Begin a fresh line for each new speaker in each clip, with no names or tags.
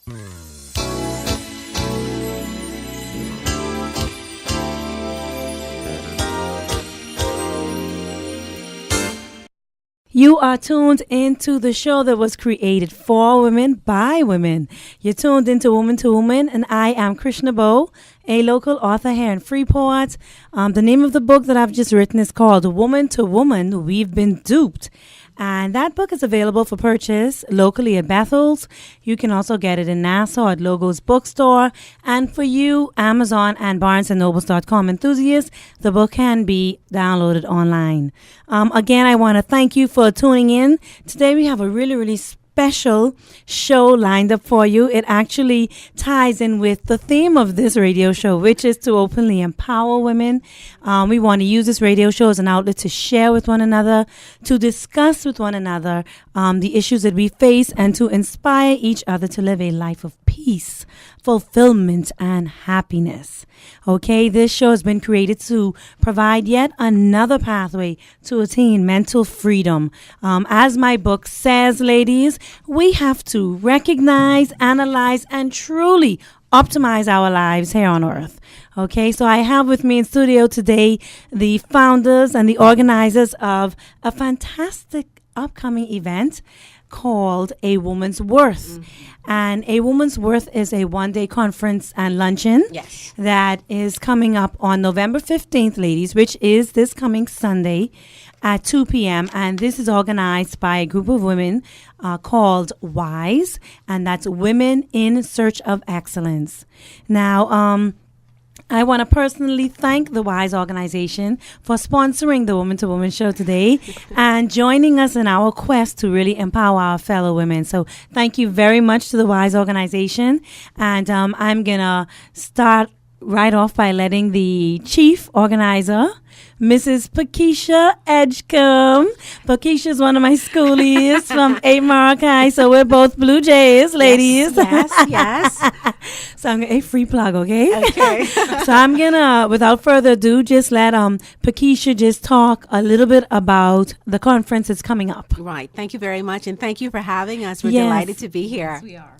You are tuned into the show that was created for women by women. You're tuned into Woman to Woman, and I am Krishna Bo, a local author here in Freeport. The name of the book that I've just written is called Woman to Woman, We've Been Duped. And that book is available for purchase locally at Bethel's. You can also get it in Nassau at Logos Bookstore. And for you, Amazon and BarnesandNobles.com enthusiasts, the book can be downloaded online. Again, I want to thank you for tuning in. Today we have a really special show lined up for you. It actually ties in with the theme of this radio show, which is to openly empower women. We want to use this radio show as an outlet to share with one another, to discuss with one another the issues that we face, and to inspire each other to live a life of peace, fulfillment, and happiness. Okay, this show has been created to provide yet another pathway to attain mental freedom. As my book says, ladies, we have to recognize, analyze, and truly optimize our lives here on earth. Okay, so I have with me in studio today the founders and the organizers of a fantastic upcoming event called A Woman's Worth. And A Woman's Worth is a one-day conference and luncheon that is coming up on November 15th, ladies, which is this coming Sunday at 2 p.m. And this is organized by a group of women called WISE, and that's Women in Search of Excellence. Now, I want to personally thank the WISE organization for sponsoring the Woman to Woman show today and joining us in our quest to really empower our fellow women. So thank you very much to the WISE organization. And I'm going to start right off by letting the chief organizer, Mrs. Pakisha Edgecombe. Pakisha is one of my schoolies from 8 Maracay, so we're both Blue Jays, ladies.
Yes.
So I'm a free plug, okay?
Okay.
So I'm gonna, without further ado, just let Pakisha just talk a little bit about the conference that's coming up.
Right. Thank you very much, and thank you for having us. We're delighted to be here.
Yes, we are.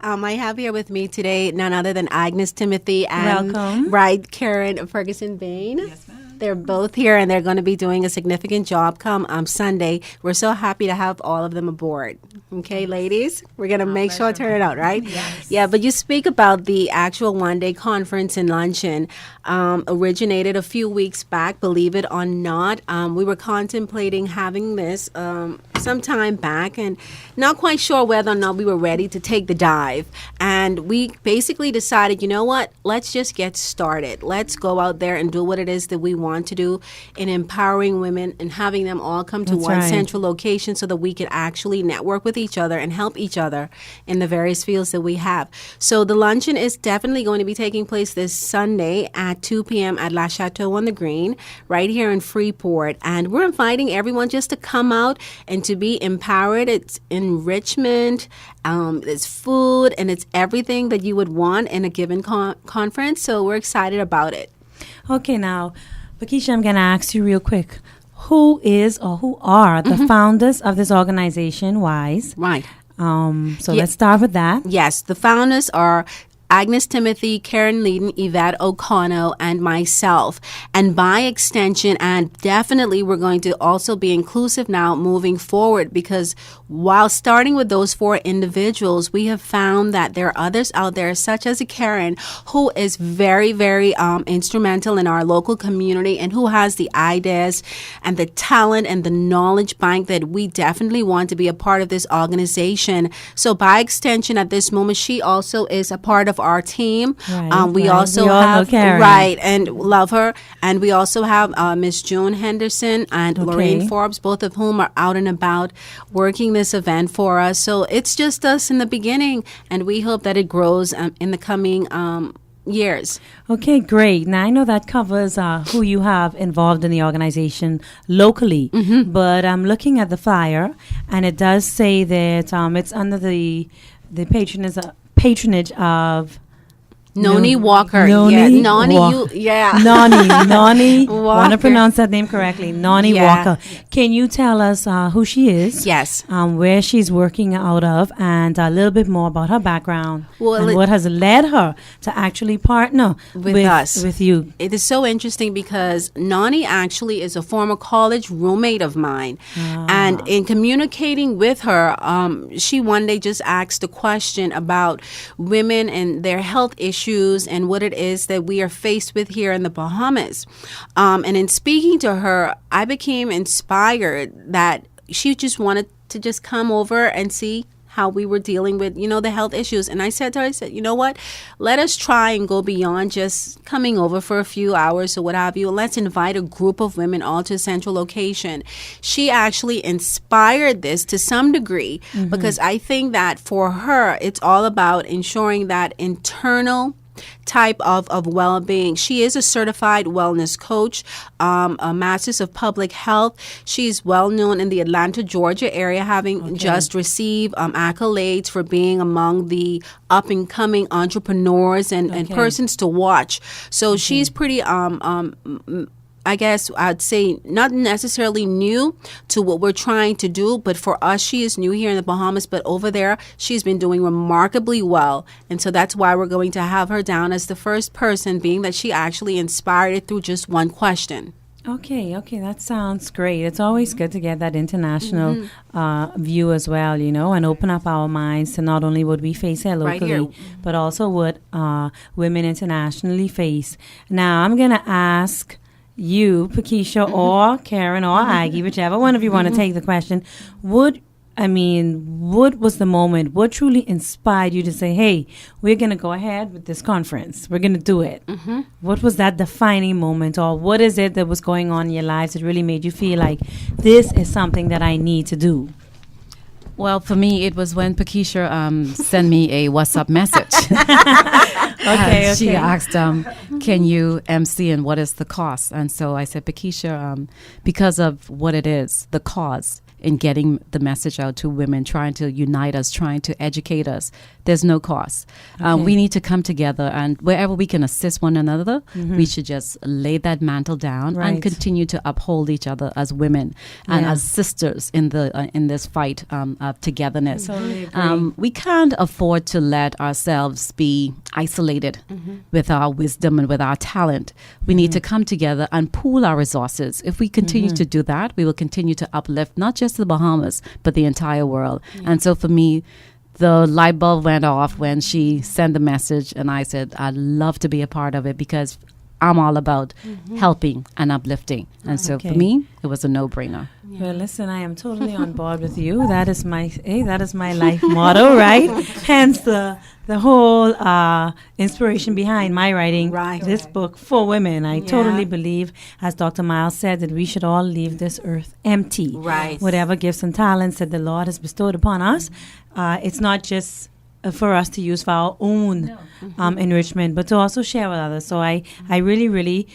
I have here with me today none other than Agnes Timothy and
Welcome.
Karen Ferguson Bain.
Yes, ma'am.
They're both here, and they're going to be doing a significant job come Sunday. We're so happy to have all of them aboard. Okay, ladies? We're going to make sure to turn it out, right?
Yes.
Yeah, but you speak about the actual one-day conference and luncheon. Originated a few weeks back, believe it or not. We were contemplating having this some time back and not quite sure whether or not we were ready to take the dive. And we basically decided, you know what? Let's just get started. Let's go out there and do what it is that we want to do in empowering women and having them all come to
That's
one
right.
central location so that we can actually network with each other and help each other in the various fields that we have. So the luncheon is definitely going to be taking place this Sunday at 2 p.m. at La Chateau on the Green, right here in Freeport. And we're inviting everyone just to come out and to be empowered. It's enrichment, it's food, and it's everything that you would want in a given conference. So we're excited about it.
Okay, now, Pakisha, I'm going to ask you real quick. Who is or who are the founders of this organization, WISE?
Right.
So let's start with that.
Yes, the founders are Agnes Timothy, Karen Leedon, Yvette O'Connell, and myself. And by extension, and definitely we're going to also be inclusive now moving forward, because while starting with those 4 individuals, we have found that there are others out there, such as a Karen, who is very, very instrumental in our local community and who has the ideas and the talent and the knowledge bank that we definitely want to be a part of this organization. So by extension, at this moment, she also is a part of our team.
Right,
We
right.
also
We all know
have,
Karen.
right, and love her. And we also have Miss June Henderson and Lorraine Forbes, both of whom are out and about working this event for us. So it's just us in the beginning, and we hope that it grows in the coming years.
Okay, great. Now, I know that covers who you have involved in the organization locally, but I'm looking at the flyer, and it does say that it's under the patronage of
Noni Walker.
Noni
Yeah, Noni,
Walker. Noni. Want to pronounce that name correctly. Noni Walker. Can you tell us who she is?
Yes.
Where she's working out of, and a little bit more about her background,
Well,
and what has led her to actually partner with
us.
With you.
It is so interesting because Nani actually is a former college roommate of mine. And in communicating with her, she one day just asked a question about women and their health issues and what it is that we are faced with here in the Bahamas. And in speaking to her, I became inspired that she just wanted to just come over and see how we were dealing with, the health issues. And I said to her, you know what? Let us try and go beyond just coming over for a few hours or what have you. Let's invite a group of women all to a central location. She actually inspired this to some degree because I think that for her, it's all about ensuring that internal type of well-being. She is a certified wellness coach, a master's of public health. She's well known in the Atlanta, Georgia area, having just received accolades for being among the up-and-coming entrepreneurs and persons to watch. So she's pretty I guess I'd say not necessarily new to what we're trying to do, but for us, she is new here in the Bahamas, but over there, she's been doing remarkably well. And so that's why we're going to have her down as the first person, being that she actually inspired it through just one question.
Okay, that sounds great. It's always good to get that international view as well, and open up our minds to not only what we face here locally, but also what women internationally face. Now, I'm going to ask you, Pakisha, or Karen, or Aggie, whichever one of you want to take the question, what was the moment? What truly inspired you to say, hey, we're going to go ahead with this conference. We're going to do it. What was that defining moment, or what is it that was going on in your lives that really made you feel like this is something that I need to do?
Well, for me, it was when Pakisha sent me a WhatsApp message. She asked, can you MC and what is the cost? And so I said, Pakisha, because of what it is, the cause in getting the message out to women, trying to unite us, trying to educate us, there's no cost. We need to come together, and wherever we can assist one another, we should just lay that mantle down and continue to uphold each other as women and as sisters in this fight of togetherness. We can't afford to let ourselves be isolated with our wisdom and with our talent. We need to come together and pool our resources. If we continue to do that, we will continue to uplift not just the Bahamas, but the entire world. And so for me, the light bulb went off when she sent the message, and I said, I'd love to be a part of it because I'm all about helping and uplifting. And so for me, it was a no-brainer.
Well, listen, I am totally on board with you. That is my life motto, right? Hence the whole inspiration behind my writing this book for women. I totally believe, as Dr. Miles said, that we should all leave this earth empty.
Right.
Whatever gifts and talents that the Lord has bestowed upon us, it's not just for us to use for our own enrichment, but to also share with others. So I really, really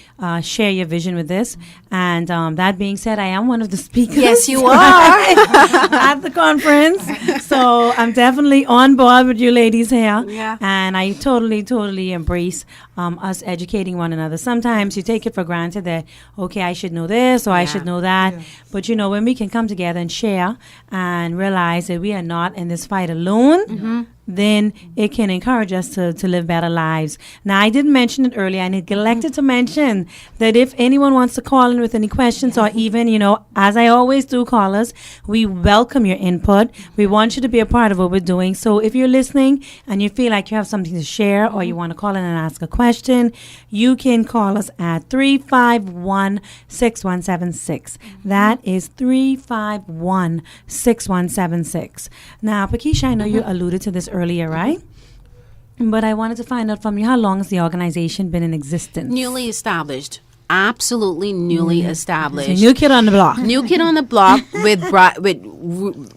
share your vision with this. And that being said, I am one of the speakers.
Yes, you are.
at the conference. So I'm definitely on board with you ladies here.
Yeah.
And I totally, totally embrace us educating one another. Sometimes you take it for granted that, okay, I should know this or I should know that. Yeah. But, when we can come together and share and realize that we are not in this fight alone, then it can encourage us to live better lives. Now, I didn't mention it earlier. I neglected to mention that if anyone wants to call in with any questions or even, as I always do, callers, we welcome your input. We want you to be a part of what we're doing. So if you're listening and you feel like you have something to share or you want to call in and ask a question, you can call us at 351-6176. That is 351-6176. Now, Pakisha, I know you alluded to this earlier, right? But I wanted to find out from you, how long has the organization been in existence?
Newly established. Absolutely newly established.
So new kid on the block.
New kid on the block with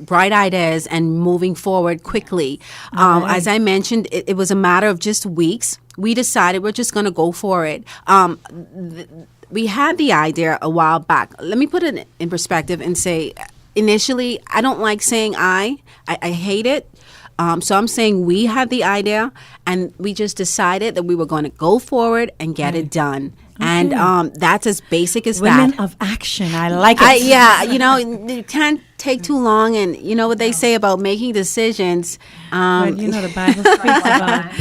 bright ideas and moving forward quickly. As I mentioned, it was a matter of just weeks. We decided we're just going to go for it. We had the idea a while back. Let me put it in perspective and say, initially, I don't like saying I hate it. So I'm saying we had the idea, and we just decided that we were going to go forward and get it done. And that's as basic as
Women
that.
of action. I like it.
You can't take too long, and you know what they say about making decisions.
But you know the Bible speaks about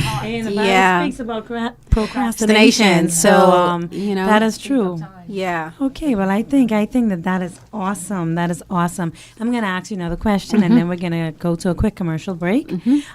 speaks about procrastination. So that is true.
Yeah.
Okay, well, I think that is awesome. That is awesome. I'm going to ask you another question, and then we're going to go to a quick commercial break.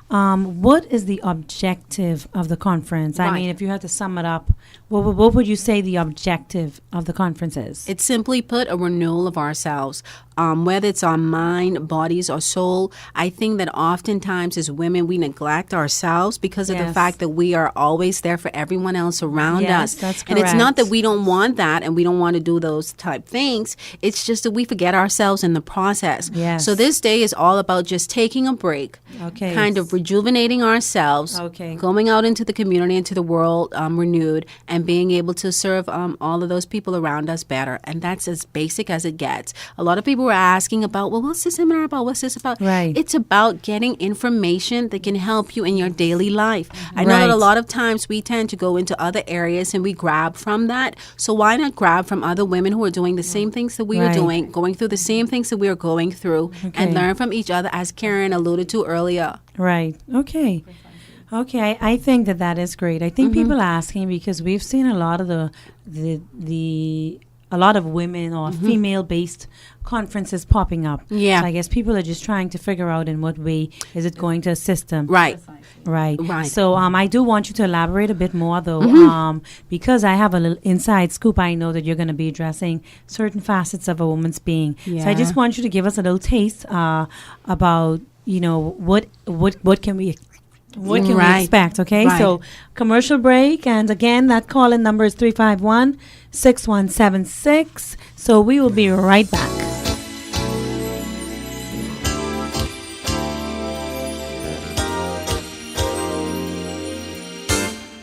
What is the objective of the conference? I mean, if you had to sum it up, what would you say the objective of the conference is?
It's simply put a renewal of ourselves. Whether it's our mind, bodies, or soul, I think that oftentimes as women we neglect ourselves because of the fact that we are always there for everyone else around us.
That's correct.
And it's not that we don't want that and we don't want to do those type things. It's just that we forget ourselves in the process.
Yes.
So this day is all about just taking a break, kind of rejuvenating ourselves, going out into the community, into the world renewed, and being able to serve all of those people around us better. And that's as basic as it gets. A lot of people were asking about, well, what's this seminar about? What's this about?
Right.
It's about getting information that can help you in your daily life. I know that a lot of times we tend to go into other areas and we grab from that. So why not grab from other women who are doing the same things that we are doing, going through the same things that we are going through, and learn from each other, as Karen alluded to earlier.
Right. Okay. Okay, I think that is great. I think people are asking because we've seen a lot of a lot of women or female-based conferences popping up.
Yeah.
So I guess people are just trying to figure out in what way is it going to assist them.
Right.
Right.
Right.
So I do want you to elaborate a bit more, though, because I have a little inside scoop. I know that you're going to be addressing certain facets of a woman's being.
Yeah.
So I just want you to give us a little taste about, what can we expect, okay?
Right.
So commercial break, and again, that call-in number is 351-6176. So we will be right back.